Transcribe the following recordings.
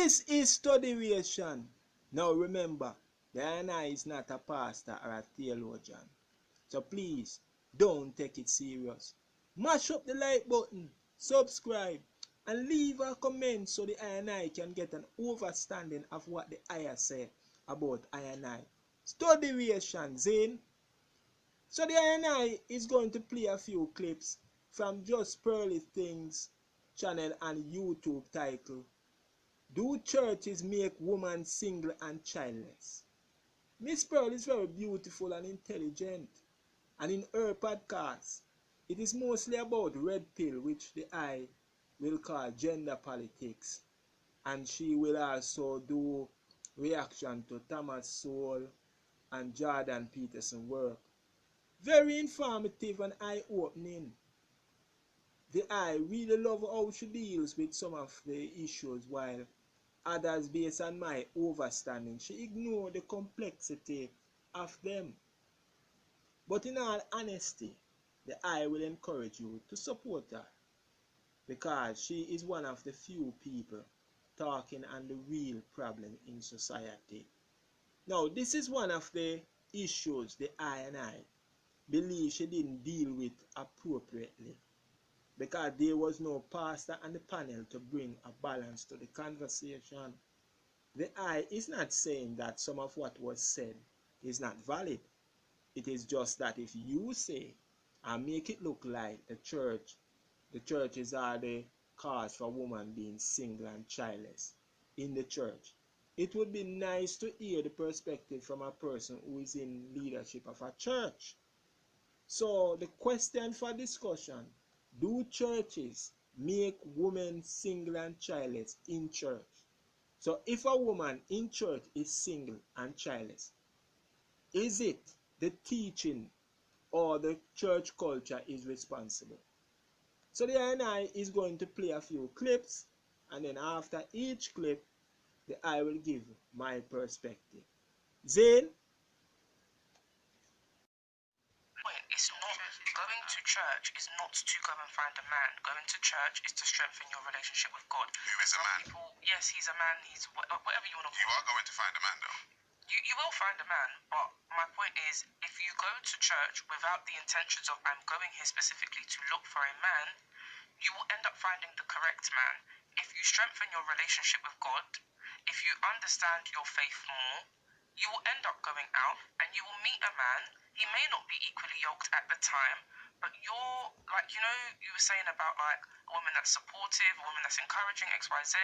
This is Studiration. Now remember, Diana is not a pastor or a theologian. So please, don't take it serious. Mash up the like button, subscribe, and leave a comment so the I can get an understanding of what the I say about I. Studiration, Zane. So the I is going to play a few clips from JustPearlyThings channel and YouTube title, Do Churches Make Women Single and Childless? Miss Pearl is very beautiful and intelligent, and in her podcast, it is mostly about red pill, which the I will call gender politics, and she will also do reaction to Thomas Sowell and Jordan Peterson work. Very informative and eye-opening. The I really love how she deals with some of the issues, while others, based on my understanding, she ignores the complexity of them. But in all honesty, the I will encourage you to support her, because she is one of the few people talking on the real problem in society. Now, this is one of the issues the I believe she didn't deal with appropriately, because there was no pastor on the panel to bring a balance to the conversation. The I is not saying that some of what was said is not valid. It is just that if you say and make it look like the churches are the cause for women being single and childless in the church, it would be nice to hear the perspective from a person who is in leadership of a church. So the question for discussion, do churches make women single and childless in church? So if a woman in church is single and childless, is it the teaching or the church culture is responsible? So the I is going to play a few clips, and then after each clip, the I will give my perspective. Zane? It's not going to church is not to go and find a man. Going to church is to strengthen your relationship with God. Who is a man? People, yes, he's a man. He's whatever you want to call him. You are going to find a man, though. You will find a man, but my point is, if you go to church without the intentions of I'm going here specifically to look for a man, you will end up finding the correct man. If you strengthen your relationship with God, if you understand your faith more, you will end up going out and you will meet a man. He may not be equally yoked at the time, but you're like, you were saying about like a woman that's supportive, a woman that's encouraging, XYZ.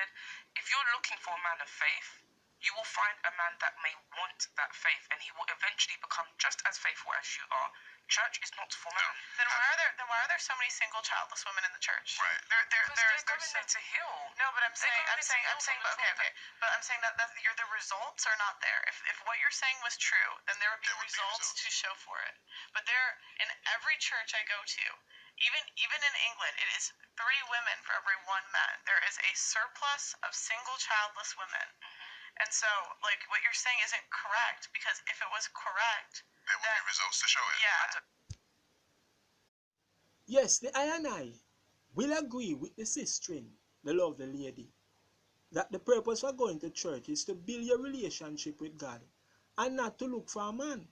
If you're looking for a man of faith, you will find a man that may want that faith, and he will eventually become just as faithful as you are. Church is not for men. Then why are there so many single childless women in the church? Right. They're going there to heal. No, but I'm saying, but I'm saying that the results are not there. If what you're saying was true, then there would be results to show for it. But in every church I go to, even in England, it is 3 women for every 1 man. There is a surplus of single childless women. And so, like, what you're saying isn't correct, because if it was correct, there would be results to show it. Yeah. Yes, the I will agree with the sister, the lovely lady, that the purpose for going to church is to build your relationship with God and not to look for a man.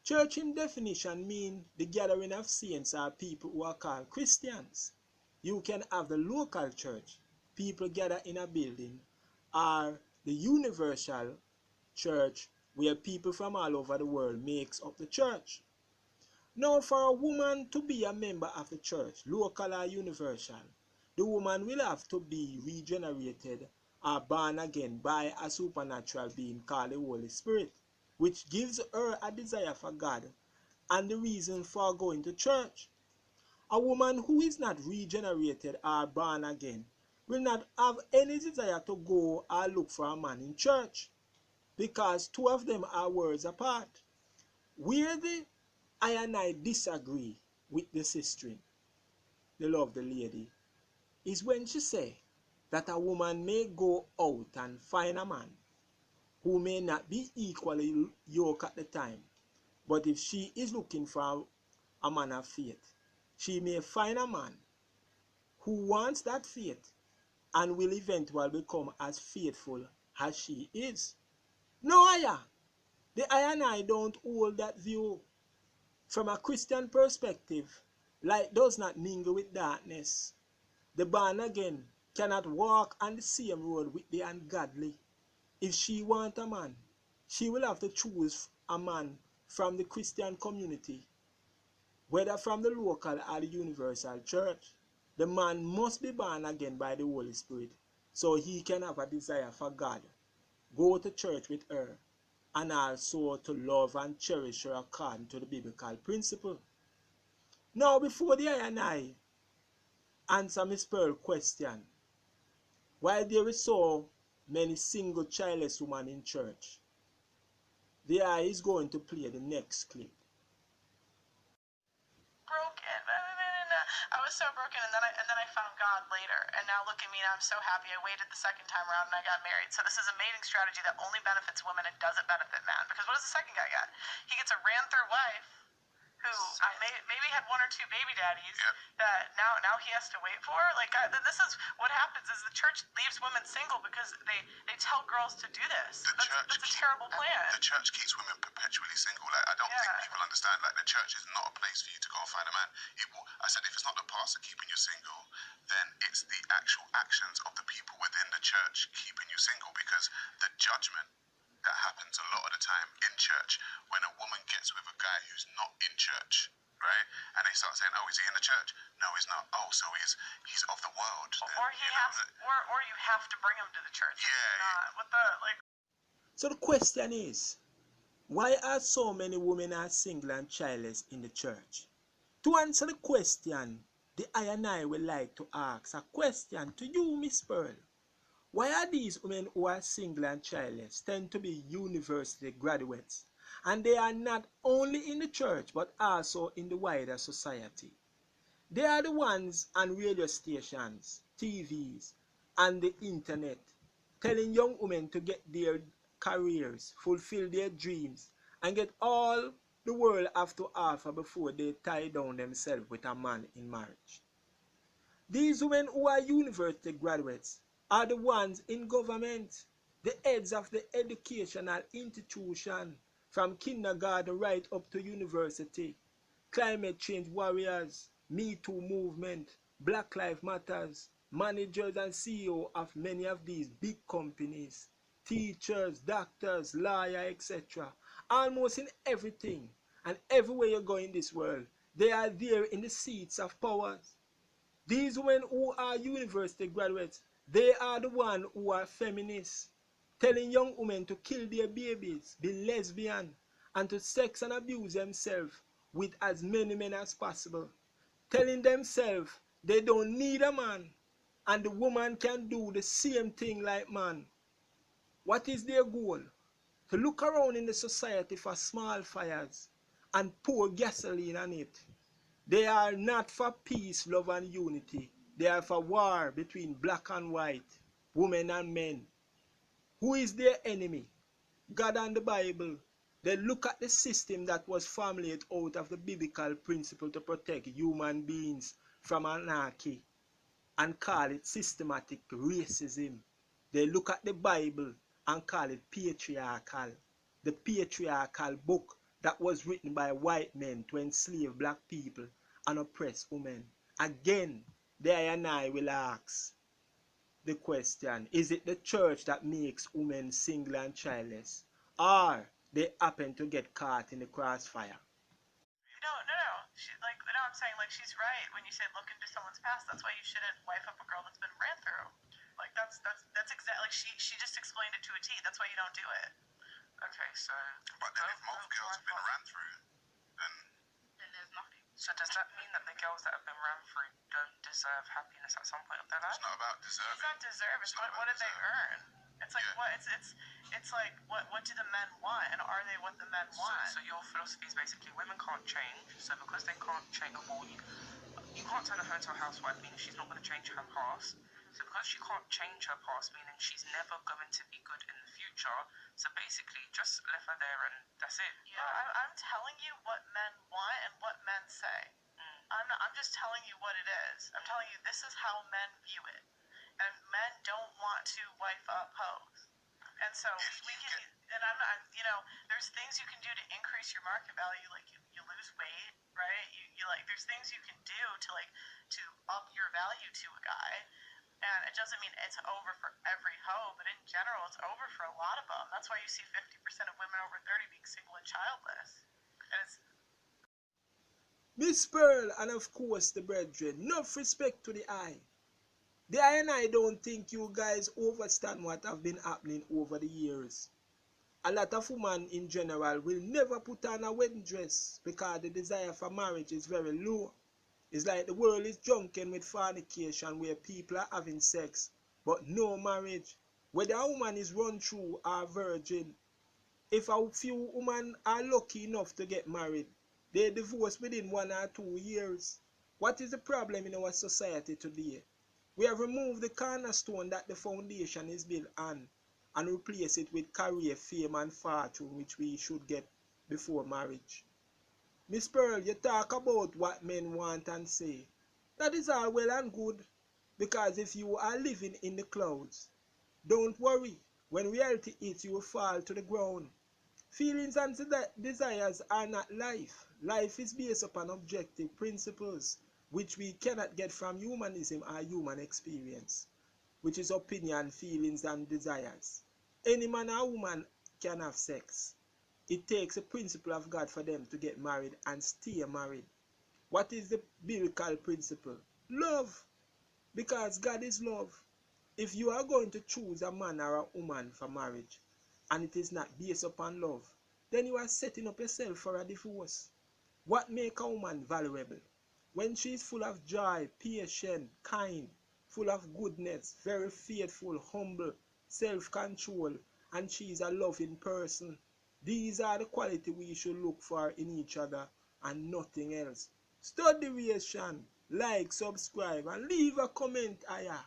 Church in definition means the gathering of saints or people who are called Christians. You can have the local church, people gather in a building, or the universal church where people from all over the world makes up the church. Now, for a woman to be a member of the church, local or universal, the woman will have to be regenerated or born again by a supernatural being called the Holy Spirit, which gives her a desire for God and the reason for going to church. A woman who is not regenerated or born again will not have any desire to go or look for a man in church, because 2 of them are worlds apart. Where the I disagree with the sister, the lovely lady, is when she say that a woman may go out and find a man who may not be equally yoked at the time, but if she is looking for a man of faith, she may find a man who wants that faith and will eventually become as faithful as she is. No, the I and I don't hold that view. From a Christian perspective, light does not mingle with darkness. The born again cannot walk on the same road with the ungodly. If she wants a man, she will have to choose a man from the Christian community, whether from the local or the universal church. The man must be born again by the Holy Spirit so he can have a desire for God, go to church with her, and also to love and cherish her according to the biblical principle. Now, before the I and I answer Miss Pearl's question, why there is so many single childless women in church, the I is going to play the next clip. Broken. I was so broken, and then I found God later. And now look at me, and I'm so happy. I waited the second time around, and I got married. So this is a mating strategy that only benefits women and doesn't benefit men. Because what does the second guy get? He gets a ran-through wife who maybe had one or two baby daddies that now he has to wait for. Like, this is what happens is the church leaves women single because they tell girls to do this. That's a terrible plan. The church keeps women perpetually single. Like, I don't think people understand. Like, the church is not a place for you to go and find a man. I said, if it's not the pastor keeping you single, then it's the actual actions of the people within the church keeping you single, because the judgment that happens a lot of the time in church when a woman gets with a guy who's not in church, right? And they start saying, "Oh, is he in the church? No, he's not. Oh, so he's of the world." Or you have to bring him to the church. Yeah. What the like? So the question is, why are so many women are single and childless in the church? To answer the question, the I and I would like to ask a question to you, Miss Pearl. Why are these women who are single and childless tend to be university graduates, and they are not only in the church but also in the wider society? They are the ones on radio stations, TVs, and the internet telling young women to get their careers, fulfill their dreams, and get all the world have to offer before they tie down themselves with a man in marriage. These women who are university graduates are the ones in government, the heads of the educational institution, from kindergarten right up to university, climate change warriors, Me Too movement, Black Lives Matters, managers and CEO of many of these big companies, teachers, doctors, lawyers, etc. Almost in everything and everywhere you go in this world, they are there in the seats of power. These women who are university graduates, they are the ones who are feminists, telling young women to kill their babies, be lesbian, and to sex and abuse themselves with as many men as possible, telling themselves they don't need a man, and the woman can do the same thing like man. What is their goal? To look around in the society for small fires and pour gasoline on it. They are not for peace, love, and unity. They are for war between black and white, women and men. Who is their enemy? God and the Bible. They look at the system that was formulated out of the biblical principle to protect human beings from anarchy and call it systematic racism. They look at the Bible and call it patriarchal. The patriarchal book that was written by white men to enslave black people and oppress women. Again, there and I will ask the question, is it the church that makes women single and childless? Or they happen to get caught in the crossfire? No. No, I'm saying, like, she's right when you say look into someone's past. That's why you shouldn't wife up a girl that's been ran through. Like, that's exactly, like, she just explained it to a T. That's why you don't do it. Okay, so... But then if most girls have been ran through, then there's nothing. So does that mean that the girls that have been ran through don't deserve happiness at some point of their life? it's not about deserving. It's not deserve. It's what did they earn? It's like what it's like what do the men want, and are they what the men want? So your philosophy is basically women can't change. So because they can't change, well, you can't turn her into a housewife, meaning she's not going to change her past. So because she can't change her past, meaning she's never going to be good in the future. So basically, just left her there and that's it. Yeah, I'm telling you what men want and what men say. I'm just telling you what it is. I'm telling you this is how men view it. and men don't want to wife up hoes. And so we can, and I'm not, there's things you can do to increase your market value, like you lose weight, right? You like, there's things you can do to up your value to a guy. And it doesn't mean it's over for every hoe, but in general, it's over for a lot of them. That's why you see 50% of women over 30 being single and childless. And it's Miss Pearl, and of course the brethren, enough respect to the eye. The eye and I don't think you guys understand what have been happening over the years. A lot of women in general will never put on a wedding dress because the desire for marriage is very low. It's like the world is drunken with fornication where people are having sex but no marriage. Whether a woman is run through or virgin, if a few women are lucky enough to get married, they divorce within 1 or 2 years. What is the problem in our society today? We have removed the cornerstone that the foundation is built on and replaced it with career, fame and fortune which we should get before marriage. Miss Pearl, you talk about what men want and say. That is all well and good, because if you are living in the clouds, don't worry. When reality hits, you will fall to the ground. Feelings and desires are not life. Life is based upon objective principles, which we cannot get from humanism or human experience, which is opinion, feelings, and desires. Any man or woman can have sex. It takes a principle of God for them to get married and stay married. What is the biblical principle? Love. Because God is love. If you are going to choose a man or a woman for marriage, and it is not based upon love, then you are setting up yourself for a divorce. What makes a woman valuable? When she is full of joy, patient, kind, full of goodness, very faithful, humble, self-control, and she is a loving person. These are the qualities we should look for in each other and nothing else. Studiration, like, subscribe, and leave a comment higher.